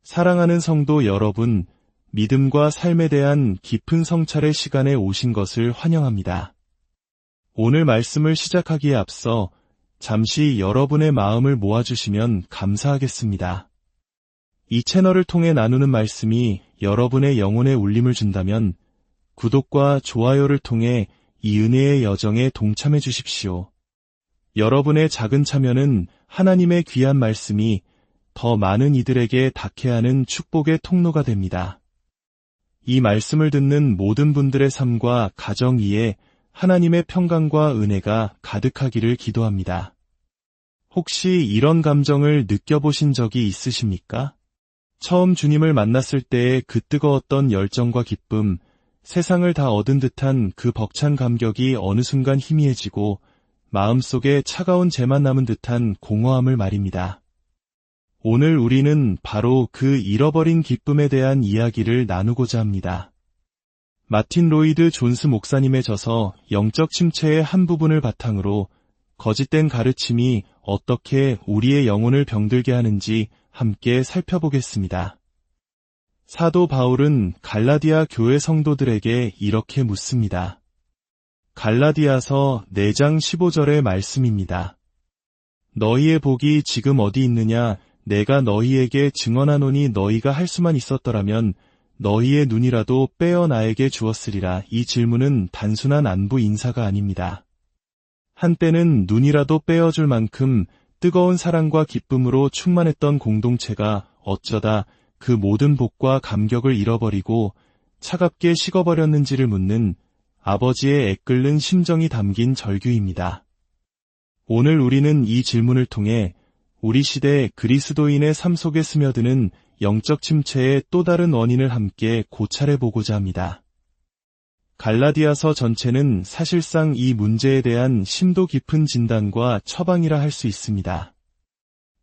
사랑하는 성도 여러분, 믿음과 삶에 대한 깊은 성찰의 시간에 오신 것을 환영합니다. 오늘 말씀을 시작하기에 앞서 잠시 여러분의 마음을 모아주시면 감사하겠습니다. 이 채널을 통해 나누는 말씀이 여러분의 영혼에 울림을 준다면 구독과 좋아요를 통해 이 은혜의 여정에 동참해 주십시오. 여러분의 작은 참여는 하나님의 귀한 말씀이 더 많은 이들에게 닿게 하는 축복의 통로가 됩니다. 이 말씀을 듣는 모든 분들의 삶과 가정 위에 하나님의 평강과 은혜가 가득하기를 기도합니다. 혹시 이런 감정을 느껴보신 적이 있으십니까? 처음 주님을 만났을 때의 그 뜨거웠던 열정과 기쁨, 세상을 다 얻은 듯한 그 벅찬 감격이 어느 순간 희미해지고 마음속에 차가운 재만 남은 듯한 공허함을 말입니다. 오늘 우리는 바로 그 잃어버린 기쁨에 대한 이야기를 나누고자 합니다. 마틴 로이드 존스 목사님의 저서 영적 침체의 한 부분을 바탕으로 거짓된 가르침이 어떻게 우리의 영혼을 병들게 하는지 함께 살펴보겠습니다. 사도 바울은 갈라디아 교회 성도들에게 이렇게 묻습니다. 갈라디아서 4장 15절의 말씀입니다. 너희의 복이 지금 어디 있느냐? 내가 너희에게 증언하노니 너희가 할 수만 있었더라면 너희의 눈이라도 빼어 나에게 주었으리라. 이 질문은 단순한 안부 인사가 아닙니다. 한때는 눈이라도 빼어줄 만큼 뜨거운 사랑과 기쁨으로 충만했던 공동체가 어쩌다 그 모든 복과 감격을 잃어버리고 차갑게 식어버렸는지를 묻는 아버지의 애끓는 심정이 담긴 절규입니다. 오늘 우리는 이 질문을 통해 우리 시대 그리스도인의 삶 속에 스며드는 영적 침체의 또 다른 원인을 함께 고찰해보고자 합니다. 갈라디아서 전체는 사실상 이 문제에 대한 심도 깊은 진단과 처방이라 할 수 있습니다.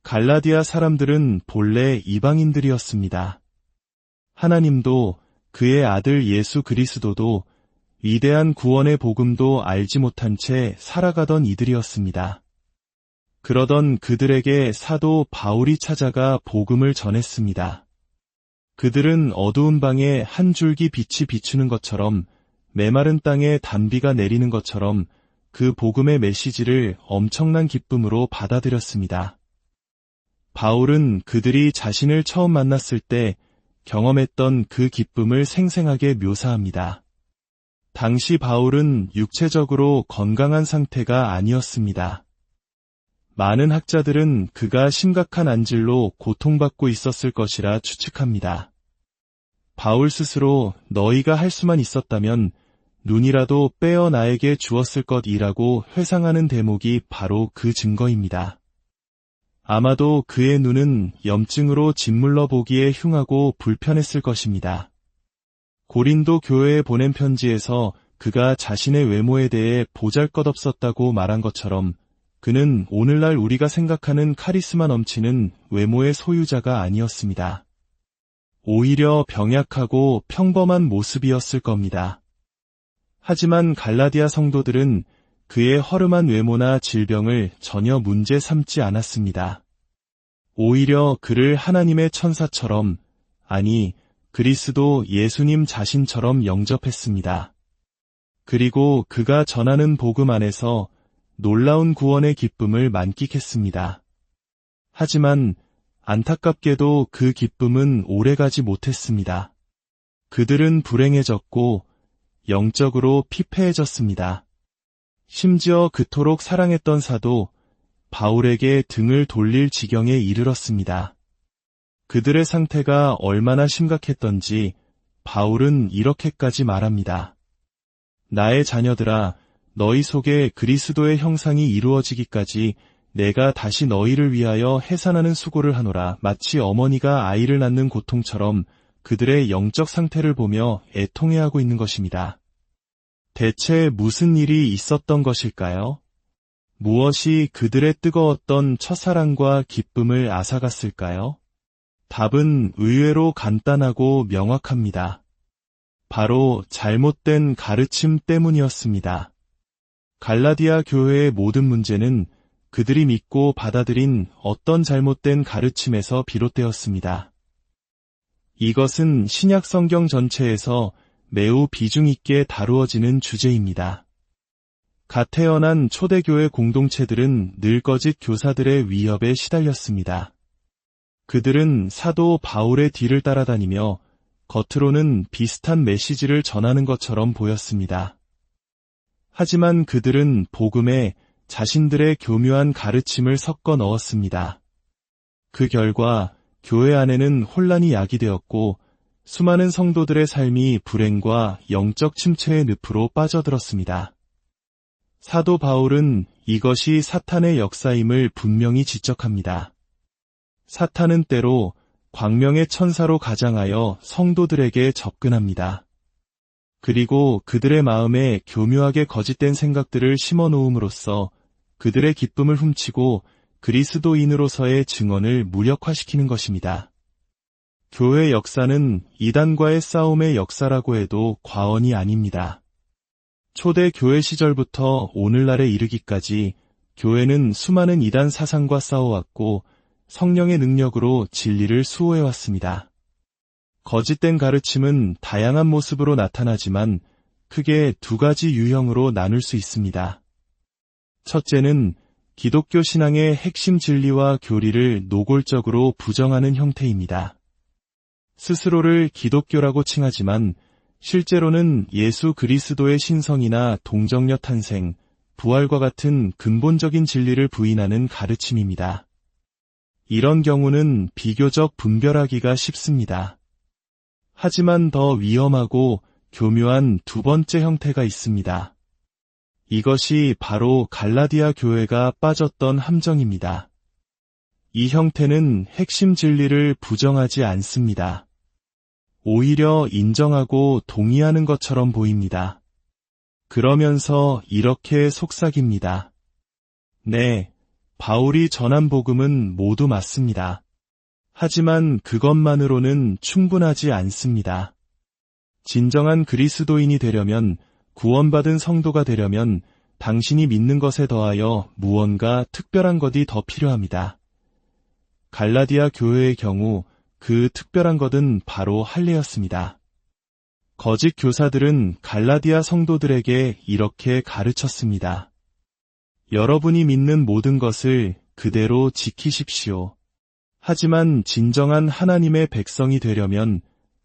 갈라디아 사람들은 본래 이방인들이었습니다. 하나님도 그의 아들 예수 그리스도도 위대한 구원의 복음도 알지 못한 채 살아가던 이들이었습니다. 그러던 그들에게 사도 바울이 찾아가 복음을 전했습니다. 그들은 어두운 방에 한 줄기 빛이 비추는 것처럼 메마른 땅에 단비가 내리는 것처럼 그 복음의 메시지를 엄청난 기쁨으로 받아들였습니다. 바울은 그들이 자신을 처음 만났을 때 경험했던 그 기쁨을 생생하게 묘사합니다. 당시 바울은 육체적으로 건강한 상태가 아니었습니다. 많은 학자들은 그가 심각한 안질로 고통받고 있었을 것이라 추측합니다. 바울 스스로 너희가 할 수만 있었다면 눈이라도 빼어 나에게 주었을 것이라고 회상하는 대목이 바로 그 증거입니다. 아마도 그의 눈은 염증으로 짓물러 보기에 흉하고 불편했을 것입니다. 고린도 교회에 보낸 편지에서 그가 자신의 외모에 대해 보잘것없었다고 말한 것처럼 그는 오늘날 우리가 생각하는 카리스마 넘치는 외모의 소유자가 아니었습니다. 오히려 병약하고 평범한 모습이었을 겁니다. 하지만 갈라디아 성도들은 그의 허름한 외모나 질병을 전혀 문제 삼지 않았습니다. 오히려 그를 하나님의 천사처럼, 아니 그리스도 예수님 자신처럼 영접했습니다. 그리고 그가 전하는 복음 안에서 놀라운 구원의 기쁨을 만끽했습니다. 하지만 안타깝게도 그 기쁨은 오래가지 못했습니다. 그들은 불행해졌고 영적으로 피폐해졌습니다. 심지어 그토록 사랑했던 사도 바울에게 등을 돌릴 지경에 이르렀습니다. 그들의 상태가 얼마나 심각했던지 바울은 이렇게까지 말합니다. 나의 자녀들아, 너희 속에 그리스도의 형상이 이루어지기까지 내가 다시 너희를 위하여 해산하는 수고를 하노라. 마치 어머니가 아이를 낳는 고통처럼 그들의 영적 상태를 보며 애통해하고 있는 것입니다. 대체 무슨 일이 있었던 것일까요? 무엇이 그들의 뜨거웠던 첫사랑과 기쁨을 앗아갔을까요? 답은 의외로 간단하고 명확합니다. 바로 잘못된 가르침 때문이었습니다. 갈라디아 교회의 모든 문제는 그들이 믿고 받아들인 어떤 잘못된 가르침에서 비롯되었습니다. 이것은 신약 성경 전체에서 매우 비중 있게 다루어지는 주제입니다. 갓 태어난 초대교회 공동체들은 늘 거짓 교사들의 위협에 시달렸습니다. 그들은 사도 바울의 뒤를 따라다니며 겉으로는 비슷한 메시지를 전하는 것처럼 보였습니다. 하지만 그들은 복음에 자신들의 교묘한 가르침을 섞어 넣었습니다. 그 결과 교회 안에는 혼란이 야기되었고 수많은 성도들의 삶이 불행과 영적 침체의 늪으로 빠져들었습니다. 사도 바울은 이것이 사탄의 역사임을 분명히 지적합니다. 사탄은 때로 광명의 천사로 가장하여 성도들에게 접근합니다. 그리고 그들의 마음에 교묘하게 거짓된 생각들을 심어놓음으로써 그들의 기쁨을 훔치고 그리스도인으로서의 증언을 무력화시키는 것입니다. 교회 역사는 이단과의 싸움의 역사라고 해도 과언이 아닙니다. 초대 교회 시절부터 오늘날에 이르기까지 교회는 수많은 이단 사상과 싸워왔고 성령의 능력으로 진리를 수호해왔습니다. 거짓된 가르침은 다양한 모습으로 나타나지만 크게 두 가지 유형으로 나눌 수 있습니다. 첫째는 기독교 신앙의 핵심 진리와 교리를 노골적으로 부정하는 형태입니다. 스스로를 기독교라고 칭하지만 실제로는 예수 그리스도의 신성이나 동정녀 탄생, 부활과 같은 근본적인 진리를 부인하는 가르침입니다. 이런 경우는 비교적 분별하기가 쉽습니다. 하지만 더 위험하고 교묘한 두 번째 형태가 있습니다. 이것이 바로 갈라디아 교회가 빠졌던 함정입니다. 이 형태는 핵심 진리를 부정하지 않습니다. 오히려 인정하고 동의하는 것처럼 보입니다. 그러면서 이렇게 속삭입니다. 네, 바울이 전한 복음은 모두 맞습니다. 하지만 그것만으로는 충분하지 않습니다. 진정한 그리스도인이 되려면, 구원받은 성도가 되려면 당신이 믿는 것에 더하여 무언가 특별한 것이 더 필요합니다. 갈라디아 교회의 경우 그 특별한 것은 바로 할례였습니다. 거짓 교사들은 갈라디아 성도들에게 이렇게 가르쳤습니다. 여러분이 믿는 모든 것을 그대로 지키십시오. 하지만 진정한 하나님의 백성이 되려면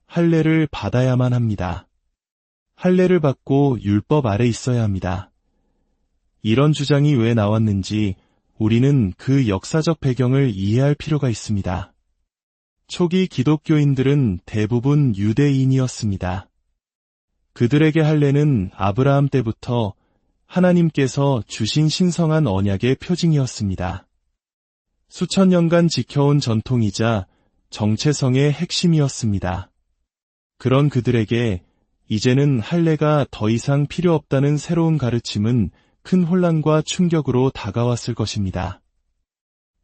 할례를 받아야만 합니다. 할례를 받고 율법 아래 있어야 합니다. 이런 주장이 왜 나왔는지 우리는 그 역사적 배경을 이해할 필요가 있습니다. 초기 기독교인들은 대부분 유대인이었습니다. 그들에게 할례는 아브라함 때부터 하나님께서 주신 신성한 언약의 표징이었습니다. 수천 년간 지켜온 전통이자 정체성의 핵심이었습니다. 그런 그들에게 이제는 할례가 더 이상 필요 없다는 새로운 가르침은 큰 혼란과 충격으로 다가왔을 것입니다.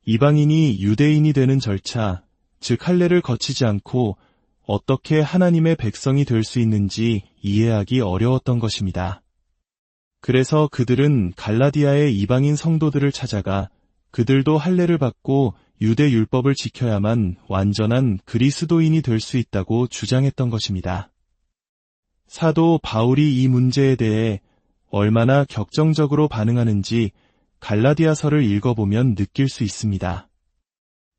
이방인이 유대인이 되는 절차, 즉 할례를 거치지 않고 어떻게 하나님의 백성이 될 수 있는지 이해하기 어려웠던 것입니다. 그래서 그들은 갈라디아의 이방인 성도들을 찾아가 그들도 할례를 받고 유대 율법을 지켜야만 완전한 그리스도인이 될 수 있다고 주장했던 것입니다. 사도 바울이 이 문제에 대해 얼마나 격정적으로 반응하는지 갈라디아서를 읽어보면 느낄 수 있습니다.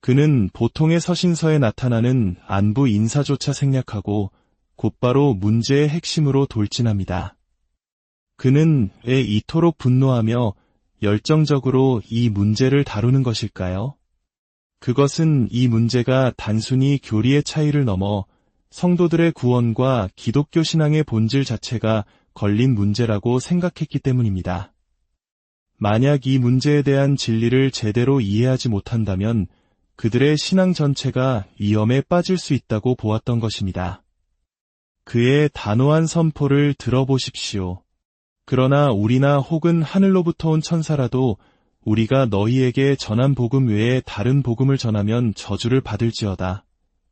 그는 보통의 서신서에 나타나는 안부 인사조차 생략하고 곧바로 문제의 핵심으로 돌진합니다. 그는 왜 이토록 분노하며 열정적으로 이 문제를 다루는 것일까요? 그것은 이 문제가 단순히 교리의 차이를 넘어 성도들의 구원과 기독교 신앙의 본질 자체가 걸린 문제라고 생각했기 때문입니다. 만약 이 문제에 대한 진리를 제대로 이해하지 못한다면 그들의 신앙 전체가 위험에 빠질 수 있다고 보았던 것입니다. 그의 단호한 선포를 들어보십시오. 그러나 우리나 혹은 하늘로부터 온 천사라도 우리가 너희에게 전한 복음 외에 다른 복음을 전하면 저주를 받을지어다.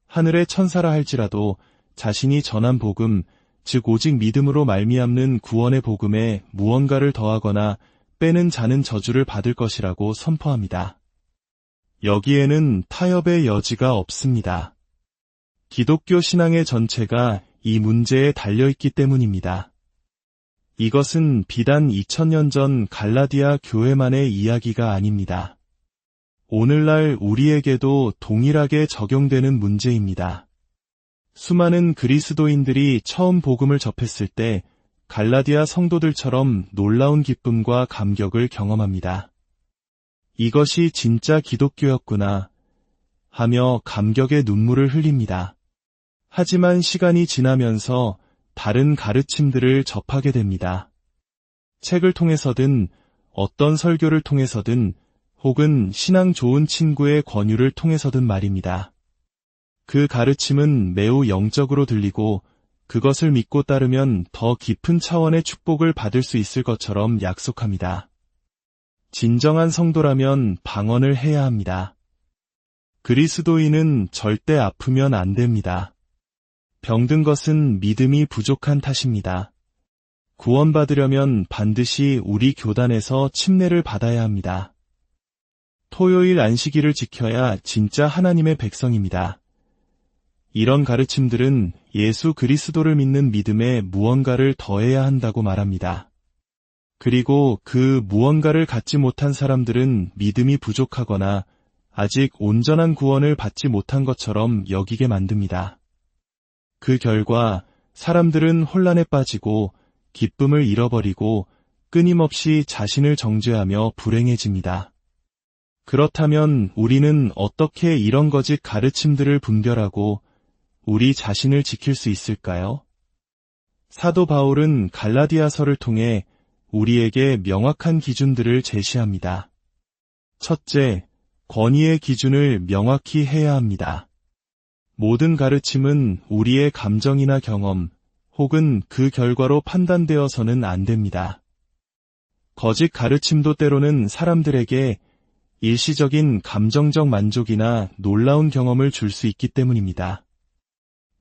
하늘의 천사라 할지라도 자신이 전한 복음, 즉 오직 믿음으로 말미암는 구원의 복음에 무언가를 더하거나 빼는 자는 저주를 받을 것이라고 선포합니다. 여기에는 타협의 여지가 없습니다. 기독교 신앙의 전체가 이 문제에 달려있기 때문입니다. 이것은 비단 2000년 전 갈라디아 교회만의 이야기가 아닙니다. 오늘날 우리에게도 동일하게 적용되는 문제입니다. 수많은 그리스도인들이 처음 복음을 접했을 때 갈라디아 성도들처럼 놀라운 기쁨과 감격을 경험합니다. 이것이 진짜 기독교였구나 하며 감격의 눈물을 흘립니다. 하지만 시간이 지나면서 다른 가르침들을 접하게 됩니다. 책을 통해서든 어떤 설교를 통해서든 혹은 신앙 좋은 친구의 권유를 통해서든 말입니다. 그 가르침은 매우 영적으로 들리고 그것을 믿고 따르면 더 깊은 차원의 축복을 받을 수 있을 것처럼 약속합니다. 진정한 성도라면 방언을 해야 합니다. 그리스도인은 절대 아프면 안 됩니다. 병든 것은 믿음이 부족한 탓입니다. 구원받으려면 반드시 우리 교단에서 침례를 받아야 합니다. 토요일 안식일을 지켜야 진짜 하나님의 백성입니다. 이런 가르침들은 예수 그리스도를 믿는 믿음에 무언가를 더해야 한다고 말합니다. 그리고 그 무언가를 갖지 못한 사람들은 믿음이 부족하거나 아직 온전한 구원을 받지 못한 것처럼 여기게 만듭니다. 그 결과 사람들은 혼란에 빠지고 기쁨을 잃어버리고 끊임없이 자신을 정죄하며 불행해집니다. 그렇다면 우리는 어떻게 이런 거짓 가르침들을 분별하고 우리 자신을 지킬 수 있을까요? 사도 바울은 갈라디아서를 통해 우리에게 명확한 기준들을 제시합니다. 첫째, 권위의 기준을 명확히 해야 합니다. 모든 가르침은 우리의 감정이나 경험 혹은 그 결과로 판단되어서는 안 됩니다. 거짓 가르침도 때로는 사람들에게 일시적인 감정적 만족이나 놀라운 경험을 줄 수 있기 때문입니다.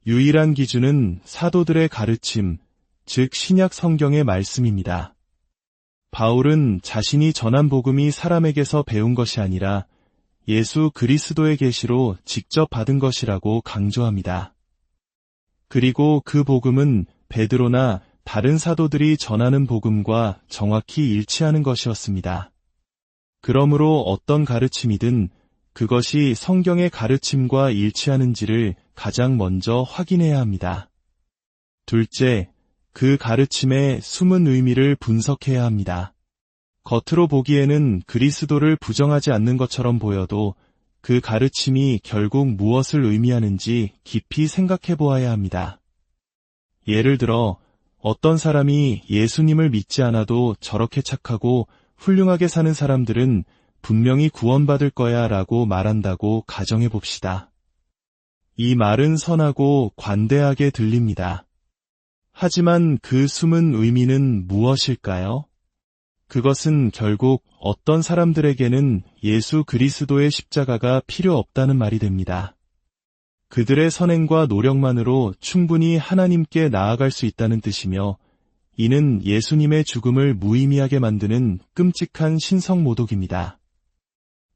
유일한 기준은 사도들의 가르침, 즉 신약 성경의 말씀입니다. 바울은 자신이 전한 복음이 사람에게서 배운 것이 아니라 예수 그리스도의 계시로 직접 받은 것이라고 강조합니다. 그리고 그 복음은 베드로나 다른 사도들이 전하는 복음과 정확히 일치하는 것이었습니다. 그러므로 어떤 가르침이든 그것이 성경의 가르침과 일치하는지를 가장 먼저 확인해야 합니다. 둘째, 그 가르침의 숨은 의미를 분석해야 합니다. 겉으로 보기에는 그리스도를 부정하지 않는 것처럼 보여도 그 가르침이 결국 무엇을 의미하는지 깊이 생각해 보아야 합니다. 예를 들어 어떤 사람이 예수님을 믿지 않아도 저렇게 착하고 훌륭하게 사는 사람들은 분명히 구원받을 거야 라고 말한다고 가정해 봅시다. 이 말은 선하고 관대하게 들립니다. 하지만 그 숨은 의미는 무엇일까요? 그것은 결국 어떤 사람들에게는 예수 그리스도의 십자가가 필요 없다는 말이 됩니다. 그들의 선행과 노력만으로 충분히 하나님께 나아갈 수 있다는 뜻이며 이는 예수님의 죽음을 무의미하게 만드는 끔찍한 신성모독입니다.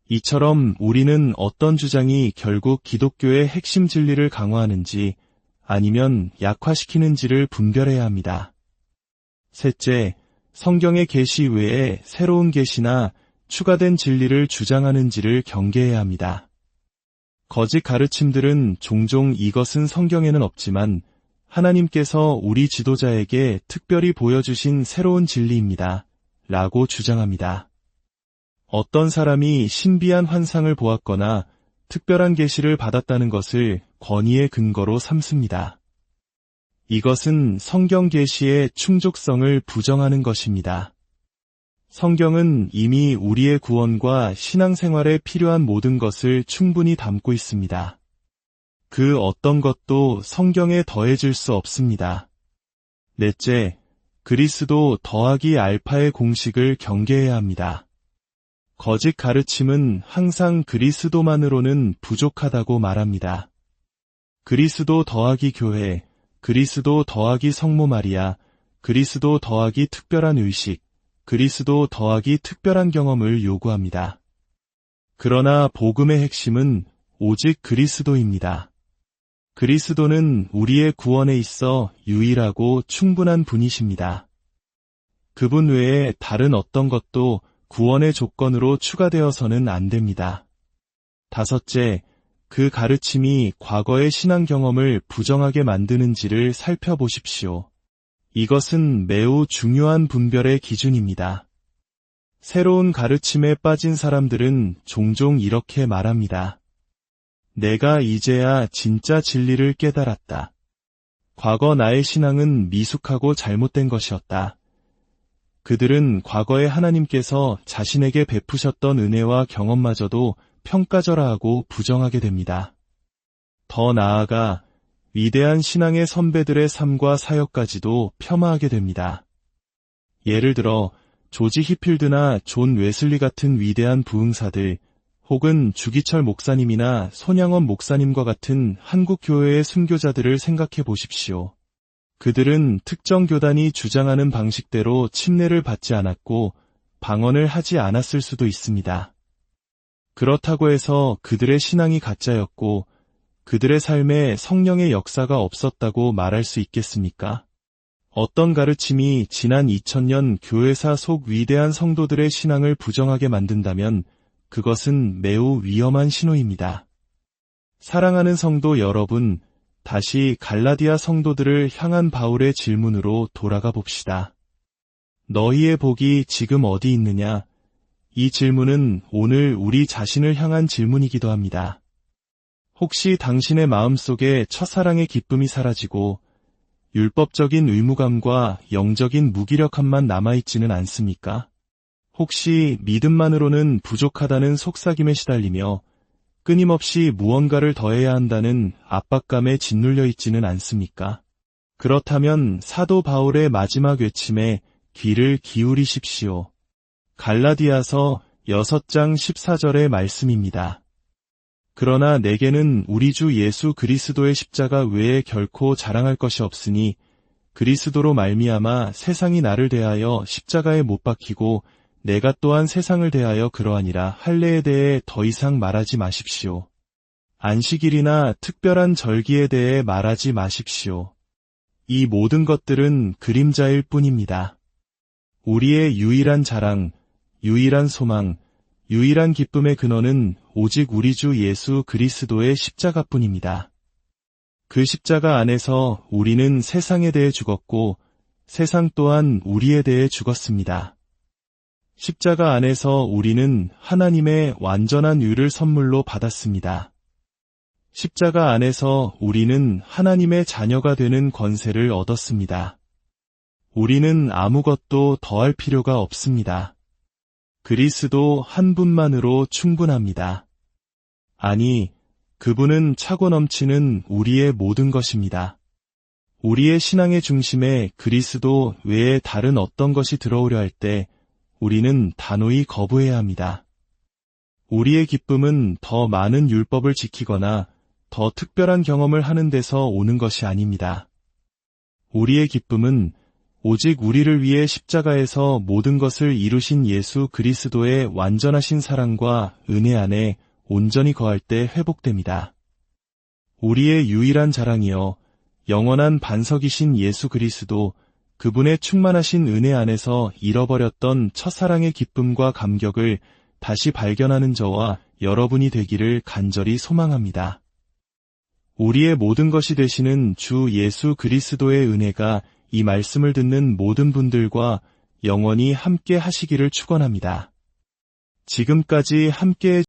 이처럼 우리는 어떤 주장이 결국 기독교의 핵심 진리를 강화하는지 아니면 약화시키는지를 분별해야 합니다. 셋째, 성경의 계시 외에 새로운 계시나 추가된 진리를 주장하는지를 경계해야 합니다. 거짓 가르침들은 종종 이것은 성경에는 없지만 하나님께서 우리 지도자에게 특별히 보여주신 새로운 진리입니다. 라고 주장합니다. 어떤 사람이 신비한 환상을 보았거나 특별한 계시를 받았다는 것을 권위의 근거로 삼습니다. 이것은 성경 계시의 충족성을 부정하는 것입니다. 성경은 이미 우리의 구원과 신앙생활에 필요한 모든 것을 충분히 담고 있습니다. 그 어떤 것도 성경에 더해질 수 없습니다. 넷째, 그리스도 더하기 알파의 공식을 경계해야 합니다. 거짓 가르침은 항상 그리스도만으로는 부족하다고 말합니다. 그리스도 더하기 교회, 그리스도 더하기 성모 마리아, 그리스도 더하기 특별한 의식, 그리스도 더하기 특별한 경험을 요구합니다. 그러나 복음의 핵심은 오직 그리스도입니다. 그리스도는 우리의 구원에 있어 유일하고 충분한 분이십니다. 그분 외에 다른 어떤 것도 구원의 조건으로 추가되어서는 안 됩니다. 다섯째, 그 가르침이 과거의 신앙 경험을 부정하게 만드는지를 살펴보십시오. 이것은 매우 중요한 분별의 기준입니다. 새로운 가르침에 빠진 사람들은 종종 이렇게 말합니다. 내가 이제야 진짜 진리를 깨달았다. 과거 나의 신앙은 미숙하고 잘못된 것이었다. 그들은 과거에 하나님께서 자신에게 베푸셨던 은혜와 경험마저도 평가절하하고 부정하게 됩니다. 더 나아가 위대한 신앙의 선배들의 삶과 사역까지도 폄하하게 됩니다. 예를 들어 조지 히필드나 존 웨슬리 같은 위대한 부흥사들, 혹은 주기철 목사님이나 손양원 목사님과 같은 한국 교회의 순교자들을 생각해 보십시오. 그들은 특정 교단이 주장하는 방식대로 침례를 받지 않았고 방언을 하지 않았을 수도 있습니다. 그렇다고 해서 그들의 신앙이 가짜였고 그들의 삶에 성령의 역사가 없었다고 말할 수 있겠습니까? 어떤 가르침이 지난 2000년 교회사 속 위대한 성도들의 신앙을 부정하게 만든다면 그것은 매우 위험한 신호입니다. 사랑하는 성도 여러분, 다시 갈라디아 성도들을 향한 바울의 질문으로 돌아가 봅시다. 너희의 복이 지금 어디 있느냐? 이 질문은 오늘 우리 자신을 향한 질문이기도 합니다. 혹시 당신의 마음속에 첫사랑의 기쁨이 사라지고 율법적인 의무감과 영적인 무기력함만 남아있지는 않습니까? 혹시 믿음만으로는 부족하다는 속삭임에 시달리며 끊임없이 무언가를 더해야 한다는 압박감에 짓눌려 있지는 않습니까? 그렇다면 사도 바울의 마지막 외침에 귀를 기울이십시오. 갈라디아서 6장 14절의 말씀입니다. 그러나 내게는 우리 주 예수 그리스도의 십자가 외에 결코 자랑할 것이 없으니 그리스도로 말미암아 세상이 나를 대하여 십자가에 못 박히고 내가 또한 세상을 대하여 그러하니라 할례에 대해 더 이상 말하지 마십시오. 안식일이나 특별한 절기에 대해 말하지 마십시오. 이 모든 것들은 그림자일 뿐입니다. 우리의 유일한 자랑, 유일한 소망, 유일한 기쁨의 근원은 오직 우리 주 예수 그리스도의 십자가뿐입니다. 그 십자가 안에서 우리는 세상에 대해 죽었고 세상 또한 우리에 대해 죽었습니다. 십자가 안에서 우리는 하나님의 완전한 의를 선물로 받았습니다. 십자가 안에서 우리는 하나님의 자녀가 되는 권세를 얻었습니다. 우리는 아무것도 더할 필요가 없습니다. 그리스도 한 분만으로 충분합니다. 아니, 그분은 차고 넘치는 우리의 모든 것입니다. 우리의 신앙의 중심에 그리스도 외에 다른 어떤 것이 들어오려 할 때 우리는 단호히 거부해야 합니다. 우리의 기쁨은 더 많은 율법을 지키거나 더 특별한 경험을 하는 데서 오는 것이 아닙니다. 우리의 기쁨은 오직 우리를 위해 십자가에서 모든 것을 이루신 예수 그리스도의 완전하신 사랑과 은혜 안에 온전히 거할 때 회복됩니다. 우리의 유일한 자랑이여 영원한 반석이신 예수 그리스도, 그분의 충만하신 은혜 안에서 잃어버렸던 첫사랑의 기쁨과 감격을 다시 발견하는 저와 여러분이 되기를 간절히 소망합니다. 우리의 모든 것이 되시는 주 예수 그리스도의 은혜가 이 말씀을 듣는 모든 분들과 영원히 함께 하시기를 축원합니다. 지금까지 함께